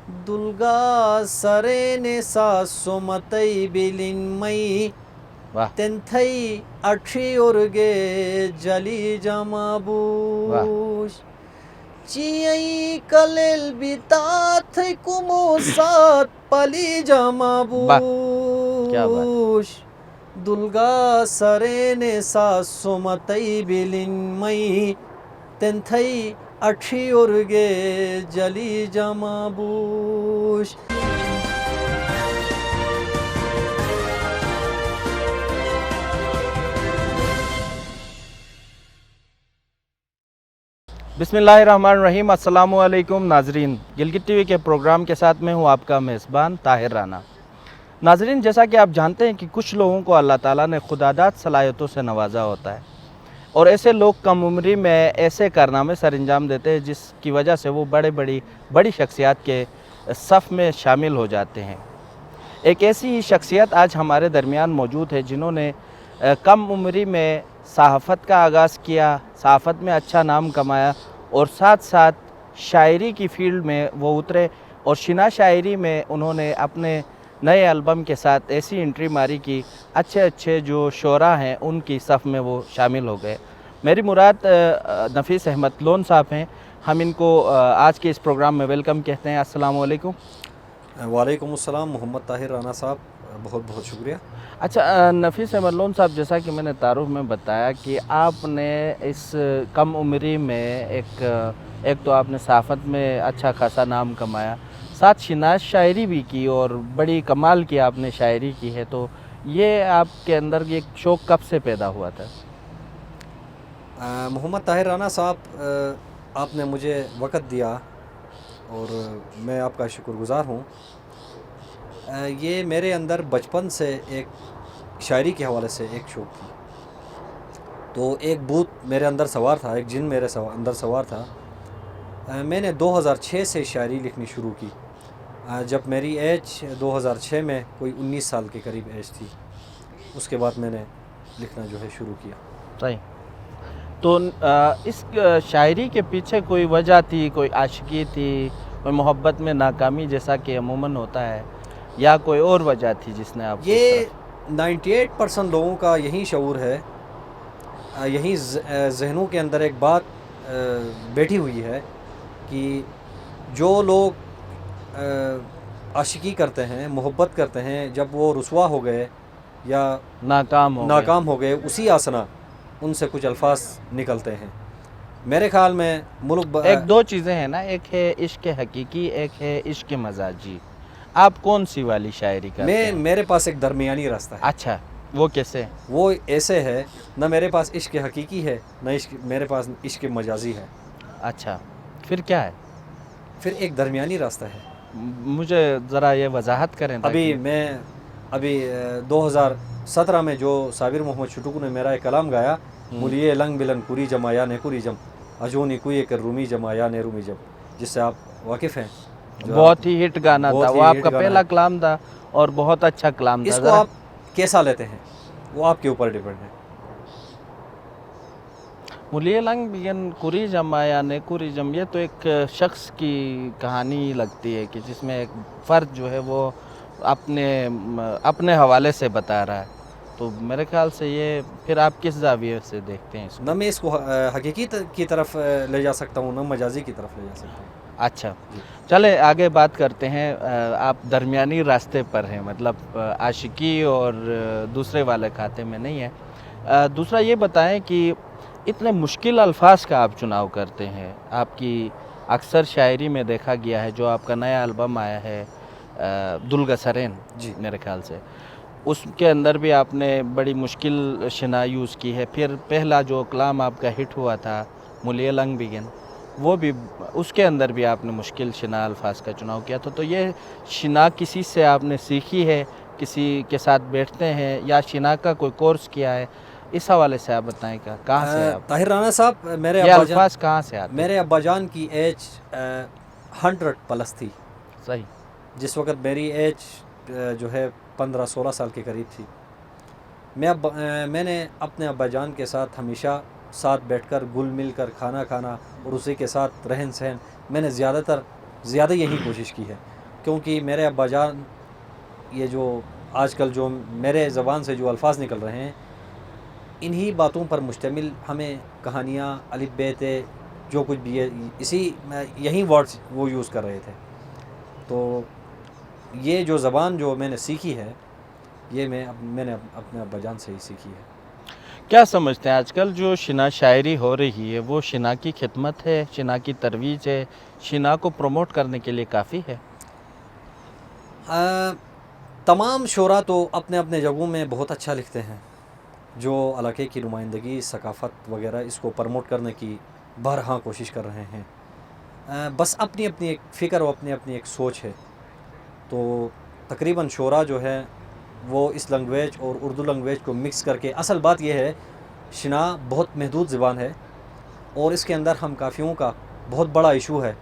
Dulga sarene sa somatay bilinmay واہ Tenthai achi urge jali واہ jamabush Chiyai kalel bitat kumusat pali واہ کیا بات jamabush Dulga sarene sa somatay bilinmay Tenthai achi urge jali jamabush بسم اللہ الرحمن الرحیم. السلام علیکم ناظرین. گلگت ٹی وی کے پروگرام کے ساتھ میں ہوں آپ کا میزبان طاہر رانا. ناظرین، جیسا کہ آپ جانتے ہیں کہ کچھ لوگوں کو اللہ تعالیٰ نے خداداد صلاحیتوں سے نوازا ہوتا ہے اور ایسے لوگ کم عمری میں ایسے کارنامے سر انجام دیتے ہیں جس کی وجہ سے وہ بڑی شخصیات کے صف میں شامل ہو جاتے ہیں. ایک ایسی ہی شخصیت آج ہمارے درمیان موجود ہے جنہوں نے کم عمری میں صحافت کا آغاز کیا، صحافت میں اچھا نام کمایا اور ساتھ ساتھ شاعری کی فیلڈ میں وہ اترے اور شنا شاعری میں انہوں نے اپنے نئے البم کے ساتھ ایسی انٹری ماری کہ اچھے جو شعراء ہیں ان کی صف میں وہ شامل ہو گئے. میری مراد نفیس احمد لون صاحب ہیں. ہم ان کو آج کے اس پروگرام میں ویلکم کہتے ہیں. السلام علیکم. وعلیکم السلام محمد طاہر رانا صاحب، بہت بہت شکریہ. اچھا نفیس احمد لون صاحب، جیسا کہ میں نے تعارف میں بتایا کہ آپ نے اس کم عمری میں ایک تو آپ نے صحافت میں اچھا خاصا نام کمایا، ساتھ شناس شاعری بھی کی اور بڑی کمال کی آپ نے شاعری کی ہے. تو یہ آپ کے اندر یہ شوق کب سے پیدا ہوا تھا؟ محمد طاہر رانا صاحب، آپ نے مجھے وقت دیا اور میں آپ کا شکر گزار ہوں. یہ میرے اندر بچپن سے ایک شاعری کے حوالے سے ایک شوق تھی. تو ایک بھوت میرے اندر سوار تھا، ایک جن میرے اندر سوار تھا. میں نے 2006 سے شاعری لکھنی شروع کی. جب میری ایج 2006 میں کوئی 19 سال کے قریب ایج تھی، اس کے بعد میں نے لکھنا جو ہے شروع کیا. صحیح. تو اس شاعری کے پیچھے کوئی وجہ تھی، کوئی عاشقی تھی، کوئی محبت میں ناکامی جیسا کہ عموماً ہوتا ہے، یا کوئی اور وجہ تھی جس نے آپ کو اس یہ طرف؟ 98% لوگوں کا یہی شعور ہے، یہی ذہنوں کے اندر ایک بات بیٹھی ہوئی ہے کہ جو لوگ عاشقی کرتے ہیں، محبت کرتے ہیں، جب وہ رسوا ہو گئے یا ناکام ہو گئے، اسی آسنا ان سے کچھ الفاظ نکلتے ہیں. میرے خیال میں ایک دو چیزیں ہیں نا، ایک ہے عشق حقیقی، ایک ہے عشق مزاجی. آپ کون سی والی شاعری کرتے ہیں؟ میرے پاس ایک درمیانی راستہ ہے. اچھا، وہ کیسے؟ وہ ایسے ہے، نہ میرے پاس عشق حقیقی ہے، نہ میرے پاس عشق مجازی ہے. اچھا، پھر کیا ہے؟ پھر ایک درمیانی راستہ ہے. مجھے ذرا یہ وضاحت کریں. ابھی 2017 میں جو صابر محمد شٹوکو نے میرا ایک کلام گایا، ملیے لنگ بلن کوری جما یا نیکوری جم اجونی کوئی کر رومی جما یا نے رومی جم، جس سے آپ واقف ہیں. بہت ہی ہٹ گانا تھا وہ، آپ کا پہلا کلام تھا اور بہت اچھا کلام تھا. اس کو آپ کیسا لیتے ہیں وہ آپ کے اوپر ڈیپینڈ ہے. ملیے لنگ بگن کوری جما یا نیکوری جم، یہ تو ایک شخص کی کہانی لگتی ہے کہ جس میں ایک فرد جو ہے وہ اپنے حوالے سے بتا رہا ہے. تو میرے خیال سے یہ پھر آپ کس زاویے سے دیکھتے ہیں اس کو؟ نہ میں اس کو حقیقی کی طرف لے جا سکتا ہوں، نہ مجازی کی طرف لے جا سکتا ہوں. اچھا، چلے آگے بات کرتے ہیں. آپ درمیانی راستے پر ہیں، مطلب عاشقی اور دوسرے والے کھاتے میں نہیں ہے. دوسرا یہ بتائیں کہ اتنے مشکل الفاظ کا آپ چناؤ کرتے ہیں. آپ کی اکثر شاعری میں دیکھا گیا ہے، جو آپ کا نیا البم آیا ہے دلگا سرین، میرے خیال سے اس کے اندر بھی آپ نے بڑی مشکل شنا یوز کی ہے. پھر پہلا جو کلام آپ کا ہٹ ہوا تھا ملیے لنگ بگن، وہ بھی اس کے اندر بھی آپ نے مشکل شنا الفاظ کا چناؤ کیا تھا. تو یہ شنا کسی سے آپ نے سیکھی ہے، کسی کے ساتھ بیٹھتے ہیں، یا شنا کا کوئی کورس کیا ہے؟ اس حوالے سے آپ بتائیں کہاں سے آپ طاہر رانا صاحب، یہ الفاظ کہاں سے آتے ہیں؟ میرے ابا جان کی ایج 100+ تھی. صحیح. جس وقت میری ایج جو ہے 15-16 سال کے قریب تھی. میں نے اپنے ابا جان کے ساتھ ہمیشہ ساتھ بیٹھ کر گل مل کر کھانا کھانا اور اسی کے ساتھ رہن سہن میں نے زیادہ تر زیادہ یہی کوشش کی ہے، کیونکہ میرے ابا جان یہ جو آج کل جو میرے زبان سے جو الفاظ نکل رہے ہیں انہی باتوں پر مشتمل ہمیں کہانیاں الف بے تے جو کچھ بھی ہے یہی ورڈز وہ یوز کر رہے تھے. تو یہ جو زبان جو میں نے سیکھی ہے یہ میں نے اپنے ابا جان سے ہی سیکھی ہے. کیا سمجھتے ہیں آج کل جو شنا شاعری ہو رہی ہے وہ شنا کی خدمت ہے، شنا کی ترویج ہے، شنا کو پروموٹ کرنے کے لیے کافی ہے؟ تمام شعراء تو اپنے اپنے جگہوں میں بہت اچھا لکھتے ہیں، جو علاقے کی نمائندگی ثقافت وغیرہ اس کو پروموٹ کرنے کی بارہا کوشش کر رہے ہیں. بس اپنی اپنی ایک فکر اور اپنی اپنی ایک سوچ ہے. تو تقریباً شعراء جو ہے وہ اس لینگویج اور اردو لینگویج کو مکس کر کے، اصل بات یہ ہے شنا بہت محدود زبان ہے اور اس کے اندر ہم کافیوں کا بہت بڑا ایشو ہے.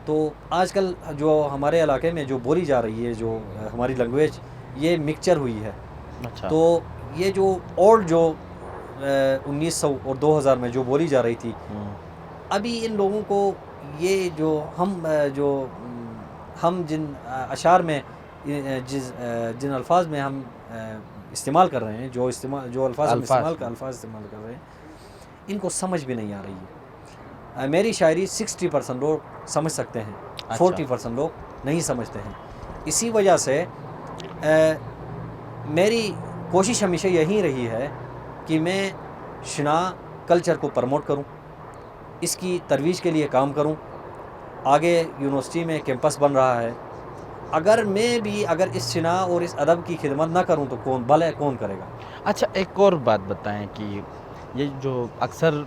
تو آج کل جو ہمارے علاقے میں جو بولی جا رہی ہے جو ہماری لینگویج یہ مکسچر ہوئی ہے. اچھا. تو یہ جو اولڈ جو 1900 اور 2000 میں جو بولی جا رہی تھی ابھی ان لوگوں کو یہ جو ہم جن اشعار میں جن الفاظ میں ہم استعمال کر رہے ہیں جو الفاظ ہم استعمال کر رہے ہیں ان کو سمجھ بھی نہیں آ رہی ہے. میری شاعری 60% لوگ سمجھ سکتے ہیں، 40% لوگ نہیں سمجھتے ہیں. اسی وجہ سے میری کوشش ہمیشہ یہی رہی ہے کہ میں شنا کلچر کو پروموٹ کروں، اس کی ترویج کے لیے کام کروں. آگے یونیورسٹی میں کیمپس بن رہا ہے، اگر اس شنا اور اس ادب کی خدمت نہ کروں تو کون کرے گا. اچھا، ایک اور بات بتائیں کہ یہ جو اکثر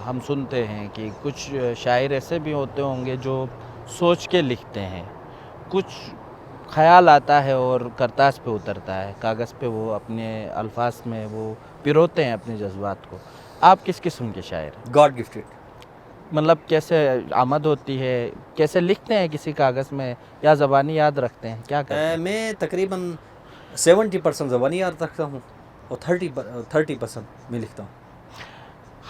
ہم سنتے ہیں کہ کچھ شاعر ایسے بھی ہوتے ہوں گے جو سوچ کے لکھتے ہیں، کچھ خیال آتا ہے اور کرتاس پہ اترتا ہے، کاغذ پہ وہ اپنے الفاظ میں وہ پروتے ہیں اپنے جذبات کو. آپ کس قسم کے شاعر ہیں؟ God gifted. مطلب کیسے آمد ہوتی ہے، کیسے لکھتے ہیں کسی کاغذ میں، یا زبانی یاد رکھتے ہیں، کیا کرتے ہیں؟ میں تقریباً 70% زبانی یاد رکھتا ہوں اور 30% میں لکھتا ہوں.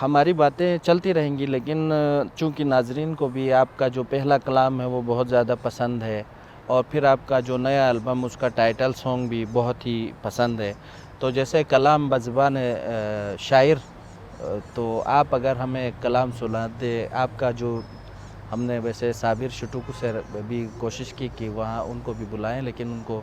ہماری باتیں چلتی رہیں گی، لیکن چونکہ ناظرین کو بھی آپ کا جو پہلا کلام ہے وہ بہت زیادہ پسند ہے، اور پھر آپ کا جو نیا البم اس کا ٹائٹل سانگ بھی بہت ہی پسند ہے. تو جیسے کلام بزبان شاعر، تو آپ اگر ہمیں ایک کلام سناتے، آپ کا جو ہم نے ویسے صابر شٹوکو سے بھی کوشش کی کہ وہاں ان کو بھی بلائیں، لیکن ان کو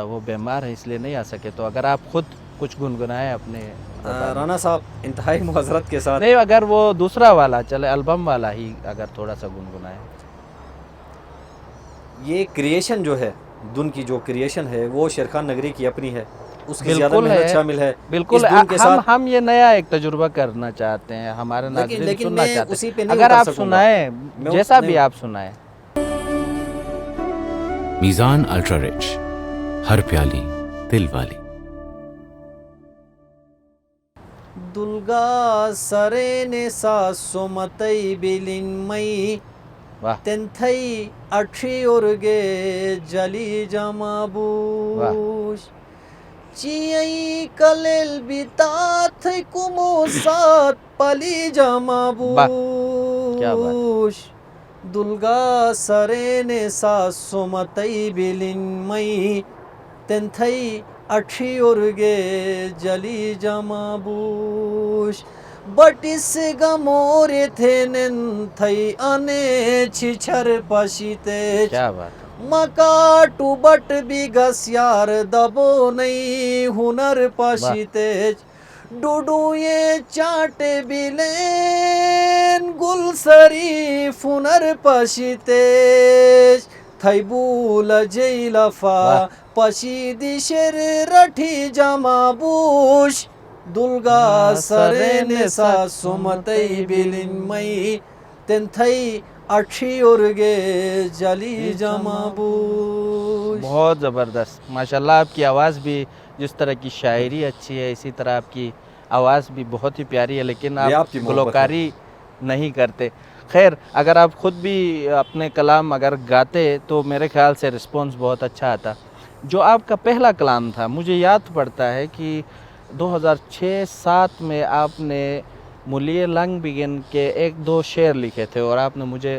وہ بیمار ہیں اس لیے نہیں آ سکے. تو اگر آپ خود کچھ گنگنائیں اپنے رانا صاحب انتہائی معذرت کے ساتھ. نہیں، اگر وہ دوسرا والا چلے، البم والا ہی اگر تھوڑا سا گنگنائیں. یہ کریشن جو ہے، دن کی جو کریشن ہے وہ شیرخان نگری کی اپنی ہے، اس کی زیادہ بالکل محنت ہے، شامل ہے. بالکل. اس دن کے ساتھ ہم یہ نیا ایک تجربہ کرنا چاہتے ہیں، ہمارے ناظرین لیکن سننا میں چاہتے اسی ہیں. پہ نہیں اگر اتر آپ سکوں گا. سنائیں، جیسا بھی آپ سنائیں. میزان الٹرا رچ، ہر پیالی دل والی. دلگا سرین ساسو متئی بلن مئی واہ تنتھئی اٹھی ارگے جلی جمابوش چیئی کلیل بیتات کمو سات پلی کیا بات. جمابوش دلگا سرین ساسو متئی بلن مئی تنتھئی اٹھی ارگے جلی جمابوش بٹس گمورے تھے نن تھئی انے چھچھر پشیتے کیا بات. مکاٹو بٹ بیگس یار دبو نئی ہنر پشیتے ڈوڈو یہ چاٹے بلین گل سری فنر پشیتے تھئی بول جیلفا پشیدی شر رٹھی جمابوش دلگا سرین ساسو متئی بلن مئی تنتھئی اٹھی ارگے جلی جمابوش. بہت زبردست، ماشاءاللہ. آپ کی آواز بھی، جس طرح کی شاعری اچھی ہے اسی طرح آپ کی آواز بھی بہت ہی پیاری ہے، لیکن آپ گلوکاری نہیں کرتے. خیر، اگر آپ خود بھی اپنے کلام اگر گاتے تو میرے خیال سے رسپانس بہت اچھا آتا. جو آپ کا پہلا کلام تھا، مجھے یاد پڑتا ہے کہ 2006-07 میں آپ نے ملیے لنگ بگن کے 1-2 شعر لکھے تھے، اور آپ نے مجھے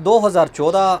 2014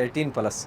18+।